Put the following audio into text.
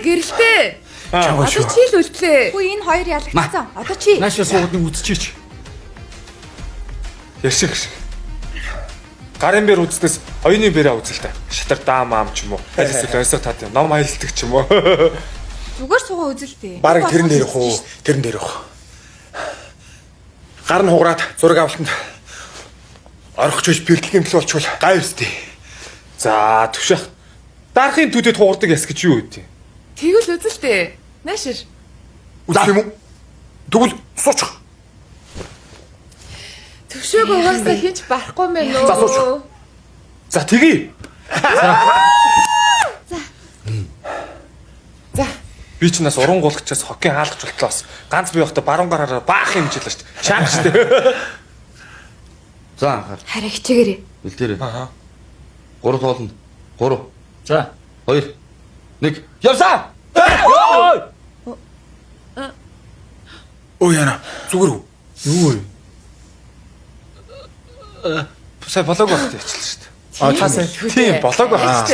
гэрэлтэй. Одоо чи л үлдлээ. Хүү энэ хоёр ялагдсан. Одоо чи. Наашаа суугаад үзчихээч. Яшиг. Гарын бэр үзснээс оюуны бэрээ үзэл та. Шатар даам аам ч юм уу. Аль эсвэл онсоо таад юм. Ном аялдаг ч юм уу. Зүгээр суугаа үзэлтэй. Бараг тэрэн дээр явах уу? Тэрэн дээр явах. Гар нь хугараад зураг авалтанд орох ч биш бэлтгэл гэмтэл болчихвол гай өстэй. За төвшөх. Дарахын төдөд хугардаг яс гэж юу үгүй. Тэгвэл үзэлтэй. Наашир. Үзэх юм уу? Тэгвэл суучих. Төвшөөг угаасаа хинч барахгүй мэн нөө. За, сууч. За тэгье. За. Би ч нас уран гулгачаас хоккей хаалгач болтлоо бас. Ганц би явахдаа баруун гараараа баах юм жилээ шүү дээ. Шаах шүү дээ. За анхаар. Хараа хичээгээрээ. Бэлтээрээ. Аа. 3 тоолно. 3. За. 2. 1. Явсаа. Өө яна. Зүгээр үү? Юу вэ? Сая болоог багт ячлаа шүү дээ. А та сайн. Тийм болоог багт.